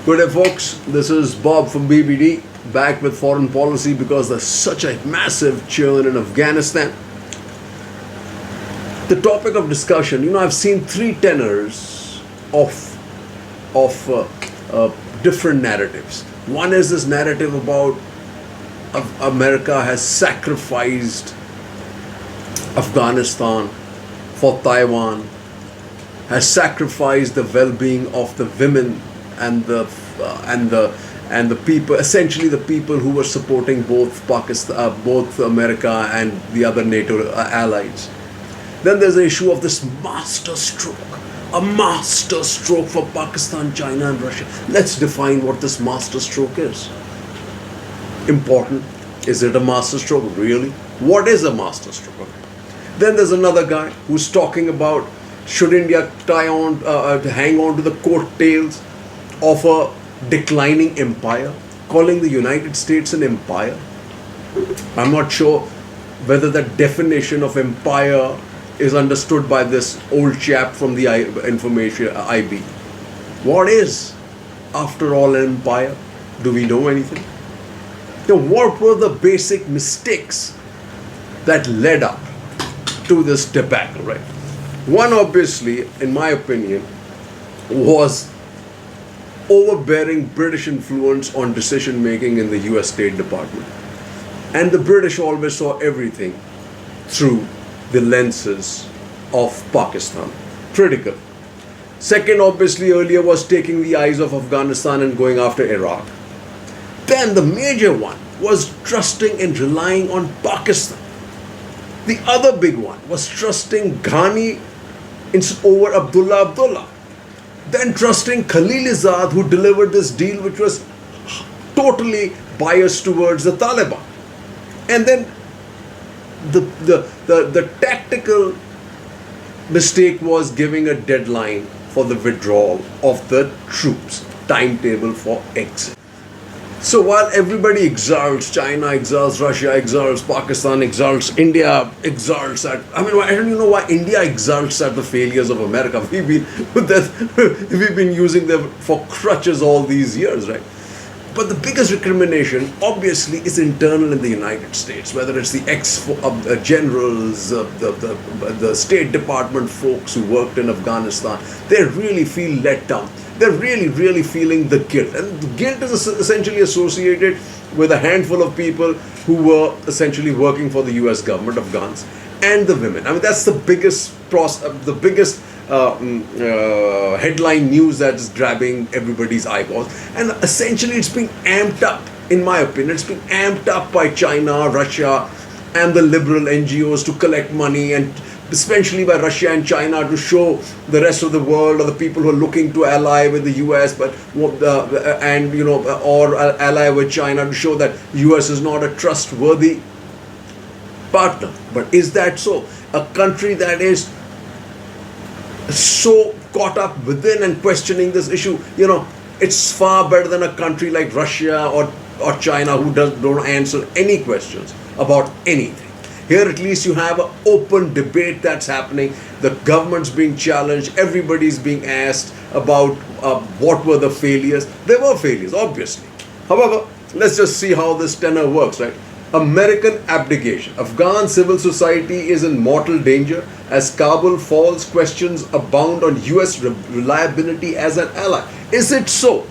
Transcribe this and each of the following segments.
Good day, folks. This is Bob from BBD, back with foreign policy because there's such a massive churn in Afghanistan. The topic of discussion, I've seen three tenors of different narratives. One is this narrative about America has sacrificed Afghanistan for Taiwan, has sacrificed the well-being of the women and the people, essentially the people who were supporting both Pakistan, both America and the other NATO allies. Then there's the issue of this a master stroke for Pakistan, China, and Russia. Let's define what this master stroke is. Important. Is it a master stroke? Really? What is a master stroke? Then there's another guy who's talking about should India hang on to the coattails of a declining empire, calling the United States an empire. I'm not sure whether the definition of empire is understood by this old chap from the information IB. What is, after all, an empire? Do we know anything? What were the basic mistakes that led up to this debacle, right? One, obviously, in my opinion, was overbearing British influence on decision making in the US State Department. And the British always saw everything through the lenses of Pakistan. Critical. Second, obviously, earlier was taking the eyes of Afghanistan and going after Iraq. Then the major one was trusting and relying on Pakistan. The other big one was trusting Ghani over Abdullah. Then trusting Khalilzad, who delivered this deal which was totally biased towards the Taliban. And then the tactical mistake was giving a deadline for the withdrawal of the troops, timetable for exit. So while everybody exalts, China exalts, Russia exalts, Pakistan exalts, India exalts at, I don't even know why India exalts at the failures of America. We've been using them for crutches all these years, right? But the biggest recrimination, obviously, is internal in the United States, whether it's the generals, the State Department folks who worked in Afghanistan. They really feel let down. They're really feeling the guilt. And the guilt is essentially associated with a handful of people who were essentially working for the US government, Afghans, and the women. That's the biggest headline news that's grabbing everybody's eyeballs. And essentially it's being amped up, in my opinion, it's being amped up by China, Russia, and the liberal NGOs to collect money, and especially by Russia and China to show the rest of the world or the people who are looking to ally with the US or ally with China to show that US is not a trustworthy partner. But is that so? A country that is so caught up within and questioning this issue, it's far better than a country like Russia or China who don't answer any questions about anything. Here at least you have an open debate that's happening. The government's being challenged. Everybody's being asked about what were the failures. There were failures, obviously. However, let's just see how this tenor works, right? American abdication. Afghan civil society is in mortal danger as Kabul falls. Questions abound on US reliability as an ally. Is it so?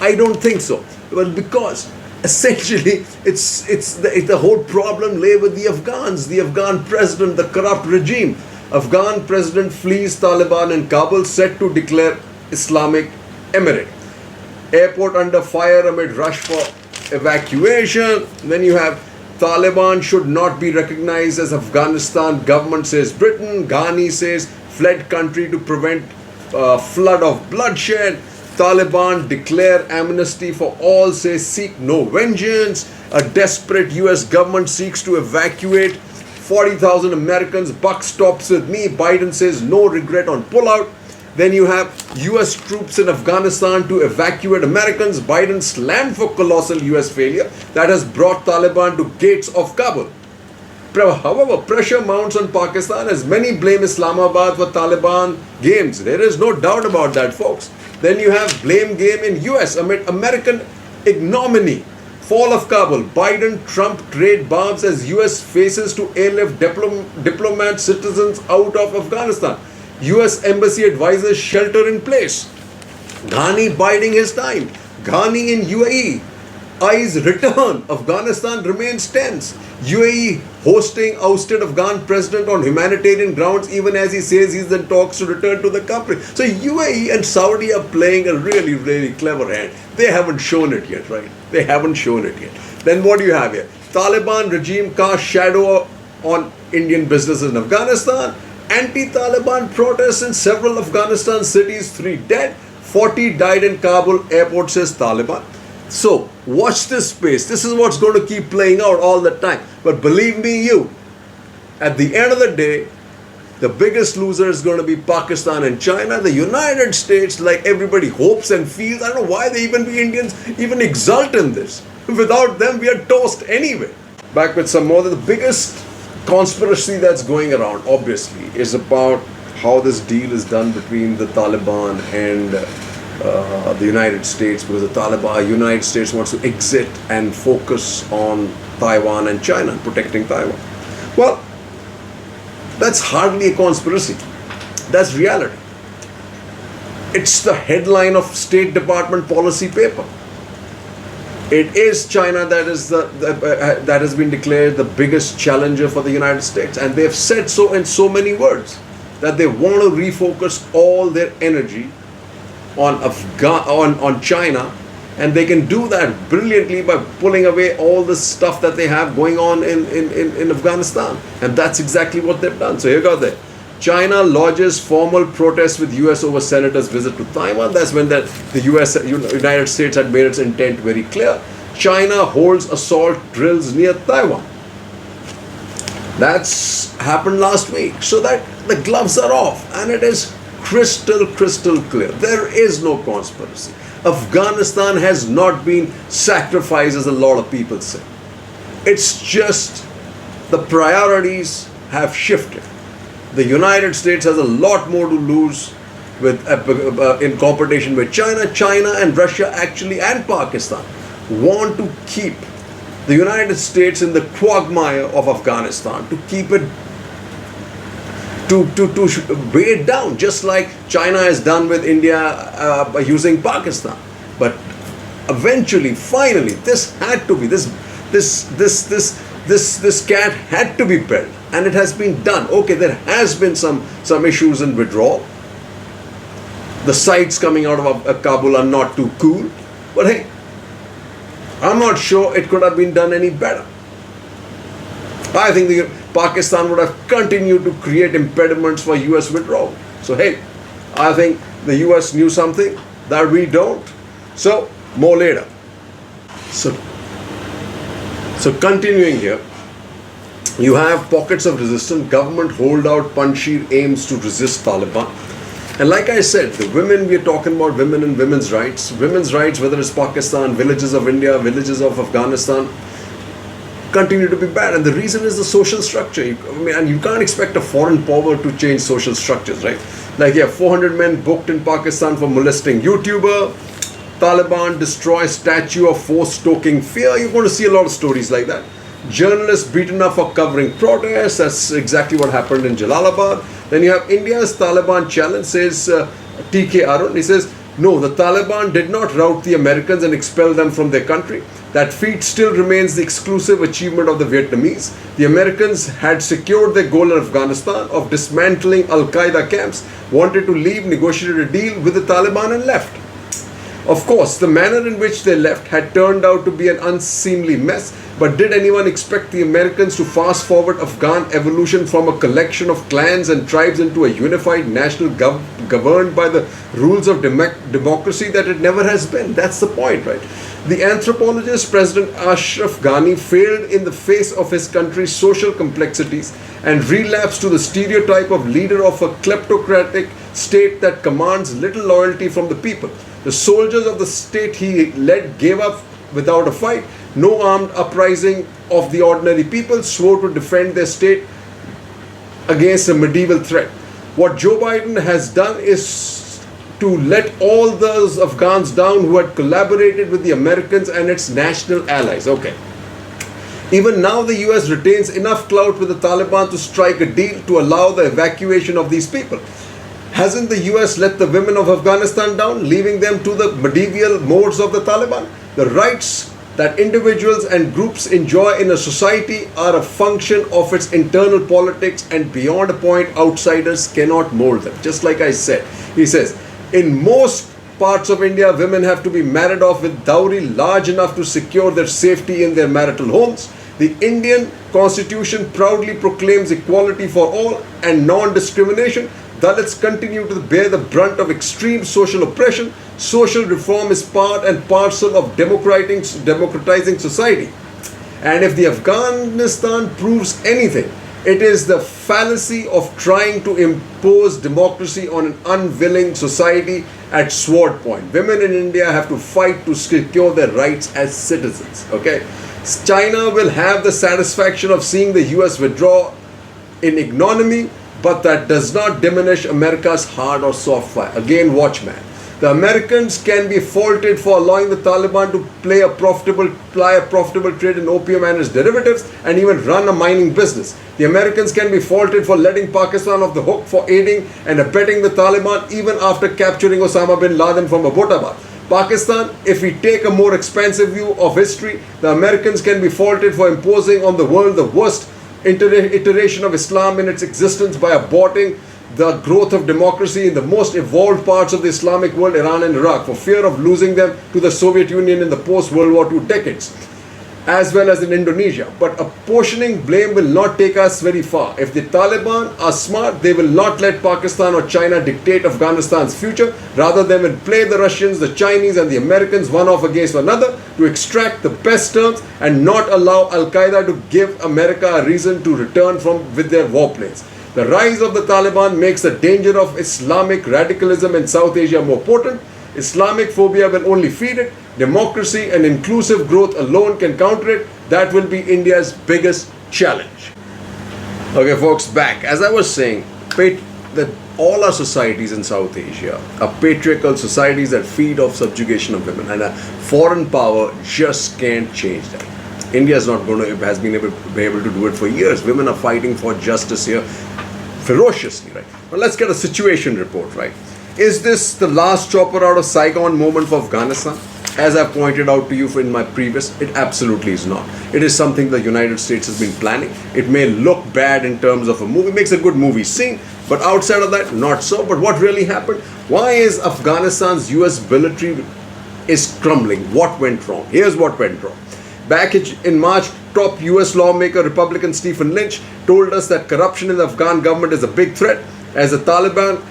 I don't think so. Well, because essentially the whole problem lay with the Afghans, the Afghan president, the corrupt regime. Afghan president flees Taliban in Kabul, set to declare Islamic Emirate. Airport under fire amid rush for evacuation. Then you have Taliban should not be recognized as Afghanistan. Government says Britain. Ghani says fled country to prevent flood of bloodshed. Taliban declare amnesty for all, says seek no vengeance. A desperate US government seeks to evacuate 40,000 Americans. Buck stops with me. Biden says no regret on pullout. Then you have US troops in Afghanistan to evacuate Americans. Biden slammed for colossal US failure that has brought Taliban to gates of Kabul. However, pressure mounts on Pakistan as many blame Islamabad for Taliban games. There is no doubt about that, folks. Then you have blame game in US amid American ignominy. Fall of Kabul. Biden, Trump trade bombs as US faces to airlift diplomat citizens out of Afghanistan. US embassy advisors shelter in place. Ghani biding his time. Ghani in UAE. Eyes return. Afghanistan remains tense. UAE hosting ousted Afghan president on humanitarian grounds even as he says he's in talks to return to the country. So UAE and Saudi are playing a really, really clever hand. They haven't shown it yet, right? They haven't shown it yet. Then what do you have here? Taliban regime casts shadow on Indian businesses in Afghanistan. Anti-Taliban protests in several Afghanistan cities, 3 dead, 40 died in Kabul airport, says Taliban. So, watch this space. This is what's going to keep playing out all the time. But believe me, at the end of the day, the biggest loser is going to be Pakistan and China. The United States, like everybody hopes and feels, I don't know why the Indians even exult in this. Without them, we are toast anyway. Back with some more. The biggest conspiracy that's going around, obviously, is about how this deal is done between the Taliban and the United States, because the United States wants to exit and focus on Taiwan and China, protecting Taiwan. Well, that's hardly a conspiracy. That's reality. It's the headline of State Department policy paper. It is China that is that has been declared the biggest challenger for the United States, and they've said so in so many words that they want to refocus all their energy on China, and they can do that brilliantly by pulling away all the stuff that they have going on in Afghanistan, and that's exactly what they've done. So here goes there. China lodges formal protest with US over senator's visit to Taiwan. That's when the United States had made its intent very clear. China holds assault drills near Taiwan. That's happened last week. So that the gloves are off, and it is crystal clear. There is no conspiracy. Afghanistan has not been sacrificed as a lot of people say. It's just the priorities have shifted. The United States has a lot more to lose with in competition with China. China and Russia actually, and Pakistan, want to keep the United States in the quagmire of Afghanistan, to keep it to weigh it down, just like China has done with India by using Pakistan. But eventually, finally, this had to be this cat had to be built, and it has been done. Okay, there has been some issues in withdrawal. The sights coming out of Kabul are not too cool, but hey, I'm not sure it could have been done any better. I think Pakistan would have continued to create impediments for US withdrawal. So hey, I think the US knew something that we don't. So more later. So continuing here, you have pockets of resistance. Government holdout Panjshir aims to resist Taliban. And like I said, the women, we're talking about women and women's rights. Women's rights, whether it's Pakistan, villages of India, villages of Afghanistan, continue to be bad. And the reason is the social structure. And you can't expect a foreign power to change social structures, right? Like, 400 men booked in Pakistan for molesting YouTuber. Taliban destroys statue of force-stoking fear. You're going to see a lot of stories like that. Journalists beaten up for covering protests. That's exactly what happened in Jalalabad. Then you have India's Taliban challenge, says T.K. Arun. He says, no, the Taliban did not rout the Americans and expel them from their country. That feat still remains the exclusive achievement of the Vietnamese. The Americans had secured their goal in Afghanistan of dismantling Al-Qaeda camps, wanted to leave, negotiated a deal with the Taliban and left. Of course, the manner in which they left had turned out to be an unseemly mess, but did anyone expect the Americans to fast forward Afghan evolution from a collection of clans and tribes into a unified national governed by the rules of democracy that it never has been? That's the point, right? The anthropologist President Ashraf Ghani failed in the face of his country's social complexities and relapsed to the stereotype of leader of a kleptocratic state that commands little loyalty from the people. The soldiers of the state he led gave up without a fight. No armed uprising of the ordinary people, swore to defend their state against a medieval threat. What Joe Biden has done is to let all those Afghans down who had collaborated with the Americans and its national allies. Okay. Even now, the US retains enough clout with the Taliban to strike a deal to allow the evacuation of these people. Hasn't the US let the women of Afghanistan down, leaving them to the medieval modes of the Taliban? The rights that individuals and groups enjoy in a society are a function of its internal politics, and beyond a point, outsiders cannot mold them. Just like I said, he says, in most parts of India, women have to be married off with dowry large enough to secure their safety in their marital homes. The Indian Constitution proudly proclaims equality for all and non-discrimination. Dalits continue to bear the brunt of extreme social oppression. Social reform is part and parcel of democratizing society. And if the Afghanistan proves anything, it is the fallacy of trying to impose democracy on an unwilling society at sword point. Women in India have to fight to secure their rights as citizens. Okay? China will have the satisfaction of seeing the US withdraw in ignominy, but that does not diminish America's hard or soft fire. Again, watchman. The Americans can be faulted for allowing the Taliban to ply a profitable trade in opium and its derivatives, and even run a mining business. The Americans can be faulted for letting Pakistan off the hook for aiding and abetting the Taliban even after capturing Osama bin Laden from Abbottabad. Pakistan, if we take a more expansive view of history, the Americans can be faulted for imposing on the world the worst iteration of Islam in its existence by aborting the growth of democracy in the most evolved parts of the Islamic world, Iran and Iraq, for fear of losing them to the Soviet Union in the post-World War II decades, as well as in Indonesia. But apportioning blame will not take us very far. If the Taliban are smart, they will not let Pakistan or China dictate Afghanistan's future. Rather, they will play the Russians, the Chinese and the Americans one off against another to extract the best terms and not allow Al-Qaeda to give America a reason to return with their warplanes. The rise of the Taliban makes the danger of Islamic radicalism in South Asia more potent. Islamic phobia will only feed it. Democracy and inclusive growth alone can counter it. That will be India's biggest challenge. Okay, folks, back. As I was saying, that all our societies in South Asia are patriarchal societies that feed off subjugation of women, and a foreign power just can't change that. India is not going to, has been able to do it for years. Women are fighting for justice here ferociously, right? Well, let's get a situation report, right? Is this the last chopper out of Saigon moment for Afghanistan? As I pointed out to you in my previous, it absolutely is not. It is something the United States has been planning. It may look bad in terms of a movie, makes a good movie scene, but outside of that, not so. But what really happened? Why is Afghanistan's US military is crumbling? What went wrong? Here's what went wrong. Back in March, top US lawmaker Republican Stephen Lynch told us that corruption in the Afghan government is a big threat as the Taliban,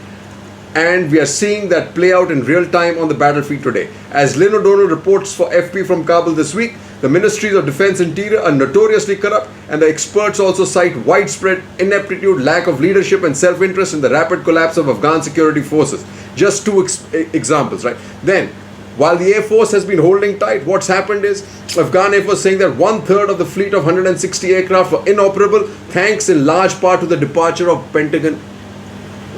and we are seeing that play out in real time on the battlefield today. As Lynn O'Donnell reports for FP from Kabul this week, the Ministries of Defense and Interior are notoriously corrupt, and the experts also cite widespread ineptitude, lack of leadership and self-interest in the rapid collapse of Afghan security forces. Just two examples, right? Then, while the Air Force has been holding tight, what's happened is Afghan Air Force saying that 1/3 of the fleet of 160 aircraft were inoperable, thanks in large part to the departure of Pentagon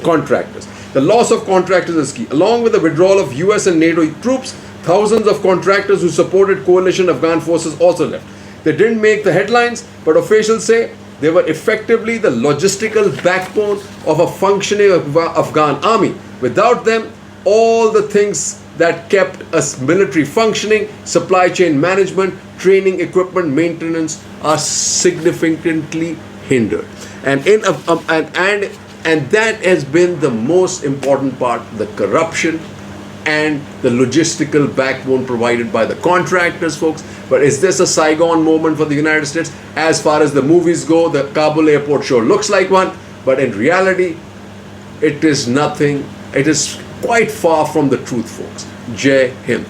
contractors. The loss of contractors is key. Along with the withdrawal of US and NATO troops, thousands of contractors who supported coalition Afghan forces also left. They didn't make the headlines, but officials say they were effectively the logistical backbone of a functioning Afghan army. Without them, all the things that kept us military functioning, supply chain management, training, equipment, maintenance, are significantly hindered. And that has been the most important part, the corruption and the logistical backbone provided by the contractors, folks. But is this a Saigon moment for the United States? As far as the movies go, the Kabul airport sure looks like one, but in reality, it is nothing. It is quite far from the truth, folks. Jai Hind.